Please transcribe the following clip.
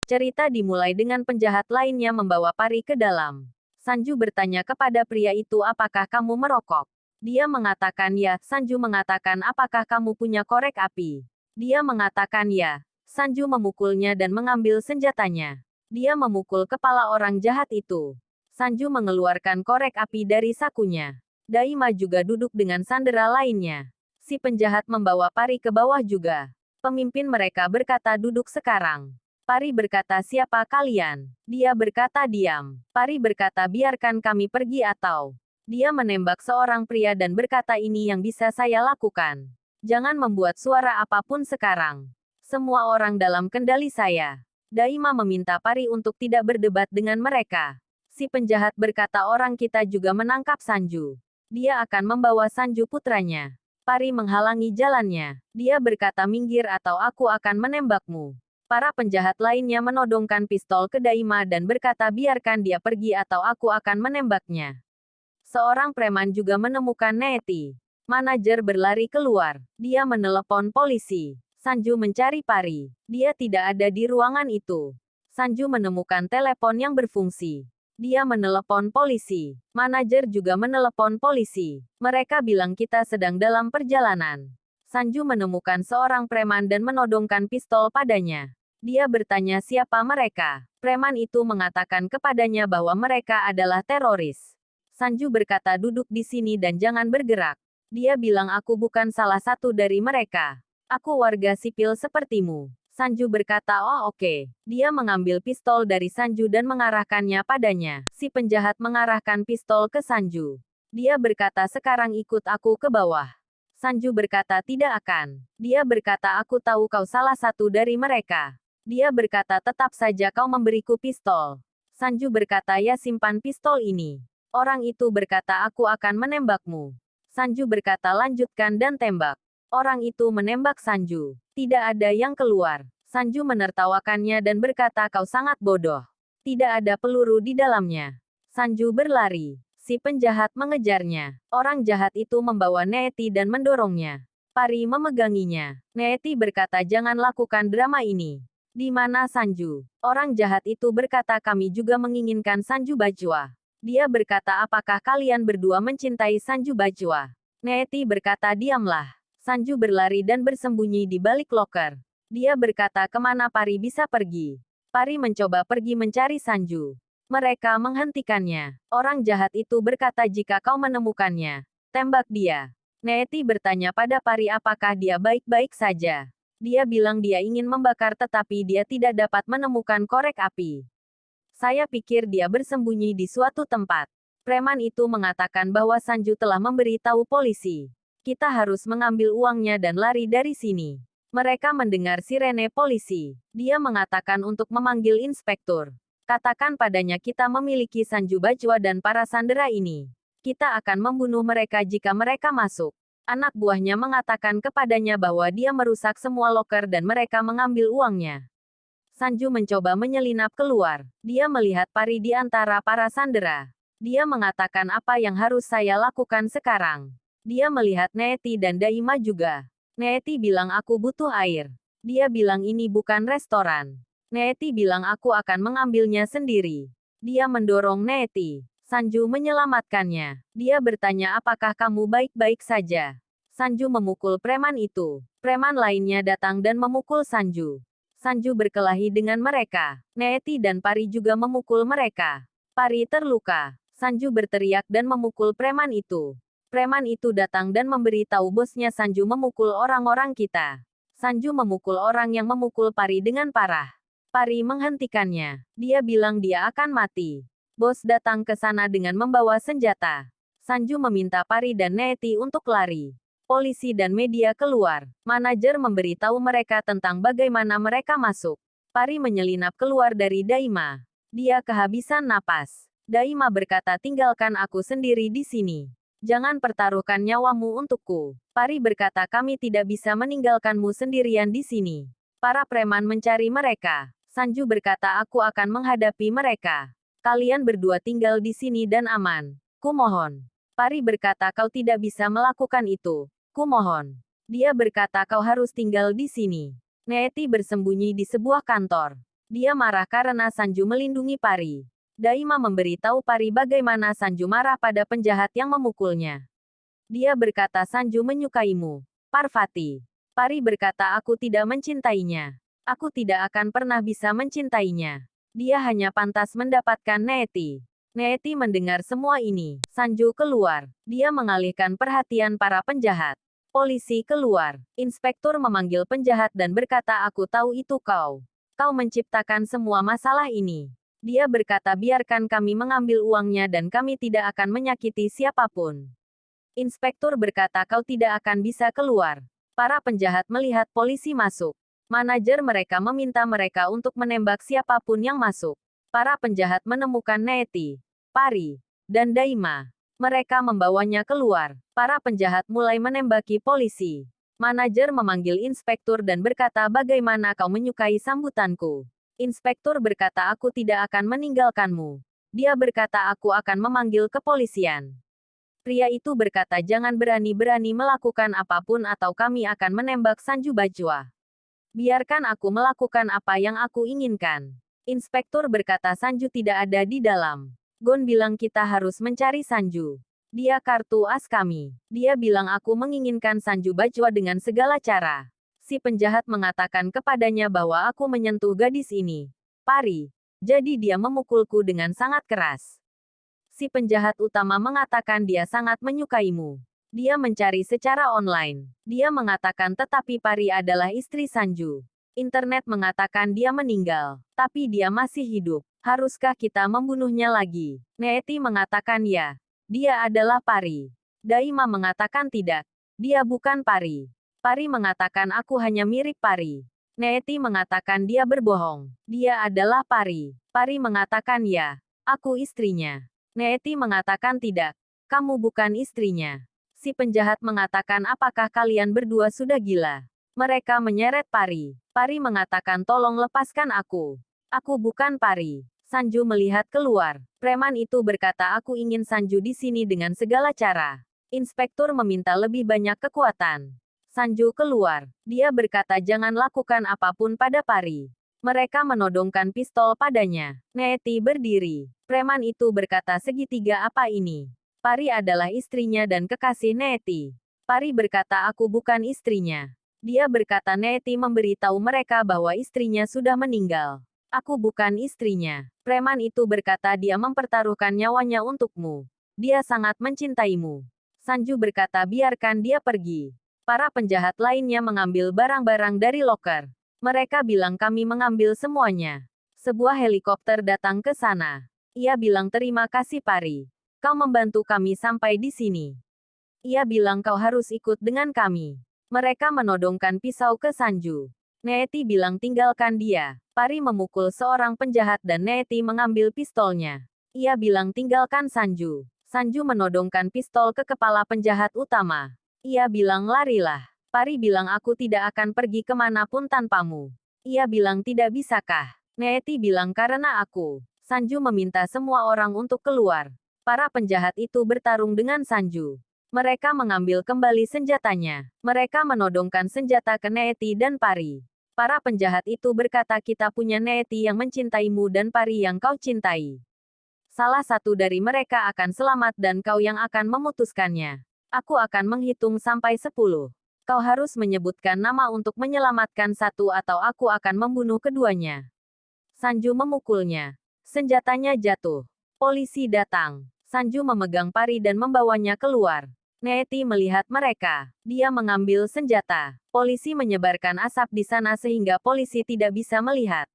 Cerita dimulai dengan penjahat lainnya membawa Pari ke dalam. Sanju bertanya kepada pria itu, apakah kamu merokok? Dia mengatakan ya. Sanju mengatakan, apakah kamu punya korek api? Dia mengatakan ya. Sanju memukulnya dan mengambil senjatanya. Dia memukul kepala orang jahat itu. Sanju mengeluarkan korek api dari sakunya. Daima juga duduk dengan sandera lainnya. Si penjahat membawa Pari ke bawah juga. Pemimpin mereka berkata, duduk sekarang. Pari berkata, siapa kalian? Dia berkata, diam. Pari berkata, biarkan kami pergi atau... Dia menembak seorang pria dan berkata, ini yang bisa saya lakukan. Jangan membuat suara apapun sekarang. Semua orang dalam kendali saya. Daima meminta Pari untuk tidak berdebat dengan mereka. Si penjahat berkata, orang kita juga menangkap Sanju. Dia akan membawa Sanju putranya. Pari menghalangi jalannya. Dia berkata, minggir atau aku akan menembakmu. Para penjahat lainnya menodongkan pistol ke Daima dan berkata, biarkan dia pergi atau aku akan menembaknya. Seorang preman juga menemukan Neeti. Manajer berlari keluar. Dia menelepon polisi. Sanju mencari Pari. Dia tidak ada di ruangan itu. Sanju menemukan telepon yang berfungsi. Dia menelepon polisi. Manajer juga menelepon polisi. Mereka bilang kita sedang dalam perjalanan. Sanju menemukan seorang preman dan menodongkan pistol padanya. Dia bertanya siapa mereka. Preman itu mengatakan kepadanya bahwa mereka adalah teroris. Sanju berkata, duduk di sini dan jangan bergerak. Dia bilang, aku bukan salah satu dari mereka. Aku warga sipil sepertimu. Sanju berkata, oh oke. Dia mengambil pistol dari Sanju dan mengarahkannya padanya. Si penjahat mengarahkan pistol ke Sanju. Dia berkata, sekarang ikut aku ke bawah. Sanju berkata, tidak akan. Dia berkata, aku tahu kau salah satu dari mereka. Dia berkata, tetap saja kau memberiku pistol. Sanju berkata, ya simpan pistol ini. Orang itu berkata, aku akan menembakmu. Sanju berkata, lanjutkan dan tembak. Orang itu menembak Sanju. Tidak ada yang keluar. Sanju menertawakannya dan berkata, kau sangat bodoh. Tidak ada peluru di dalamnya. Sanju berlari. Si penjahat mengejarnya. Orang jahat itu membawa Neeti dan mendorongnya. Pari memeganginya. Neeti berkata, jangan lakukan drama ini. Di mana Sanju? Orang jahat itu berkata, kami juga menginginkan Sanju Bajwa. Dia berkata, apakah kalian berdua mencintai Sanju Bajwa? Neeti berkata, diamlah. Sanju berlari dan bersembunyi di balik loker. Dia berkata, kemana Pari bisa pergi? Pari mencoba pergi mencari Sanju. Mereka menghentikannya. Orang jahat itu berkata, jika kau menemukannya, tembak dia. Neeti bertanya pada Pari apakah dia baik-baik saja. Dia bilang dia ingin membakar tetapi dia tidak dapat menemukan korek api. Saya pikir dia bersembunyi di suatu tempat. Preman itu mengatakan bahwa Sanju telah memberitahu polisi. Kita harus mengambil uangnya dan lari dari sini. Mereka mendengar sirene polisi. Dia mengatakan untuk memanggil inspektur. Katakan padanya kita memiliki Sanju Bajwa dan para sandera ini. Kita akan membunuh mereka jika mereka masuk. Anak buahnya mengatakan kepadanya bahwa dia merusak semua loker dan mereka mengambil uangnya. Sanju mencoba menyelinap keluar. Dia melihat Pari di antara para sandera. Dia mengatakan apa yang harus saya lakukan sekarang. Dia melihat Neeti dan Daima juga. Neeti bilang aku butuh air. Dia bilang ini bukan restoran. Neeti bilang aku akan mengambilnya sendiri. Dia mendorong Neeti. Sanju menyelamatkannya. Dia bertanya apakah kamu baik-baik saja. Sanju memukul preman itu. Preman lainnya datang dan memukul Sanju. Sanju berkelahi dengan mereka. Neeti dan Pari juga memukul mereka. Pari terluka. Sanju berteriak dan memukul preman itu. Preman itu datang dan memberitahu bosnya Sanju memukul orang-orang kita. Sanju memukul orang yang memukul Pari dengan parah. Pari menghentikannya. Dia bilang dia akan mati. Bos datang ke sana dengan membawa senjata. Sanju meminta Pari dan Neeti untuk lari. Polisi dan media keluar. Manajer memberitahu mereka tentang bagaimana mereka masuk. Pari menyelinap keluar dari Daima. Dia kehabisan napas. Daima berkata, tinggalkan aku sendiri di sini. Jangan pertaruhkan nyawamu untukku. Pari berkata, kami tidak bisa meninggalkanmu sendirian di sini. Para preman mencari mereka. Sanju berkata, aku akan menghadapi mereka. Kalian berdua tinggal di sini dan aman. Kumohon. Pari berkata, kau tidak bisa melakukan itu. Kumohon. Dia berkata, kau harus tinggal di sini. Neeti bersembunyi di sebuah kantor. Dia marah karena Sanju melindungi Pari. Daima memberitahu Pari bagaimana Sanju marah pada penjahat yang memukulnya. Dia berkata Sanju menyukaimu, Parvati. Pari berkata aku tidak mencintainya. Aku tidak akan pernah bisa mencintainya. Dia hanya pantas mendapatkan Neeti. Neeti mendengar semua ini. Sanju keluar. Dia mengalihkan perhatian para penjahat. Polisi keluar. Inspektur memanggil penjahat dan berkata aku tahu itu kau. Kau menciptakan semua masalah ini. Dia berkata biarkan kami mengambil uangnya dan kami tidak akan menyakiti siapapun. Inspektur berkata kau tidak akan bisa keluar. Para penjahat melihat polisi masuk. Manajer mereka meminta mereka untuk menembak siapapun yang masuk. Para penjahat menemukan Neeti, Pari, dan Daima. Mereka membawanya keluar. Para penjahat mulai menembaki polisi. Manajer memanggil inspektur dan berkata bagaimana kau menyukai sambutanku. Inspektur berkata aku tidak akan meninggalkanmu. Dia berkata aku akan memanggil kepolisian. Pria itu berkata jangan berani-berani melakukan apapun atau kami akan menembak Sanju Bajwa. Biarkan aku melakukan apa yang aku inginkan. Inspektur berkata Sanju tidak ada di dalam. Gon bilang kita harus mencari Sanju. Dia kartu as kami. Dia bilang aku menginginkan Sanju Bajwa dengan segala cara. Si penjahat mengatakan kepadanya bahwa aku menyentuh gadis ini, Pari. Jadi dia memukulku dengan sangat keras. Si penjahat utama mengatakan dia sangat menyukaimu. Dia mencari secara online. Dia mengatakan tetapi Pari adalah istri Sanju. Internet mengatakan dia meninggal, tapi dia masih hidup. Haruskah kita membunuhnya lagi? Neeti mengatakan ya. Dia adalah Pari. Daima mengatakan tidak. Dia bukan Pari. Pari mengatakan aku hanya mirip Pari. Neeti mengatakan dia berbohong. Dia adalah Pari. Pari mengatakan ya. Aku istrinya. Neeti mengatakan tidak. Kamu bukan istrinya. Si penjahat mengatakan apakah kalian berdua sudah gila? Mereka menyeret Pari. Pari mengatakan tolong lepaskan aku. Aku bukan Pari. Sanju melihat keluar. Preman itu berkata aku ingin Sanju di sini dengan segala cara. Inspektur meminta lebih banyak kekuatan. Sanju keluar. Dia berkata jangan lakukan apapun pada Pari. Mereka menodongkan pistol padanya. Neeti berdiri. Preman itu berkata segitiga apa ini? Pari adalah istrinya dan kekasih Neeti. Pari berkata aku bukan istrinya. Dia berkata Neeti memberitahu mereka bahwa istrinya sudah meninggal. Aku bukan istrinya. Preman itu berkata dia mempertaruhkan nyawanya untukmu. Dia sangat mencintaimu. Sanju berkata biarkan dia pergi. Para penjahat lainnya mengambil barang-barang dari loker. Mereka bilang kami mengambil semuanya. Sebuah helikopter datang ke sana. Ia bilang terima kasih Pari. Kau membantu kami sampai di sini. Ia bilang kau harus ikut dengan kami. Mereka menodongkan pisau ke Sanju. Neeti bilang tinggalkan dia. Pari memukul seorang penjahat dan Neeti mengambil pistolnya. Ia bilang tinggalkan Sanju. Sanju menodongkan pistol ke kepala penjahat utama. Ia bilang larilah. Pari bilang aku tidak akan pergi kemanapun tanpamu. Ia bilang tidak bisakah? Neeti bilang karena aku. Sanju meminta semua orang untuk keluar. Para penjahat itu bertarung dengan Sanju. Mereka mengambil kembali senjatanya. Mereka menodongkan senjata ke Neeti dan Pari. Para penjahat itu berkata kita punya Neeti yang mencintaimu dan Pari yang kau cintai. Salah satu dari mereka akan selamat dan kau yang akan memutuskannya. Aku akan menghitung sampai 10. Kau harus menyebutkan nama untuk menyelamatkan satu atau aku akan membunuh keduanya. Sanju memukulnya. Senjatanya jatuh. Polisi datang. Sanju memegang Pari dan membawanya keluar. Neeti melihat mereka. Dia mengambil senjata. Polisi menyebarkan asap di sana sehingga polisi tidak bisa melihat.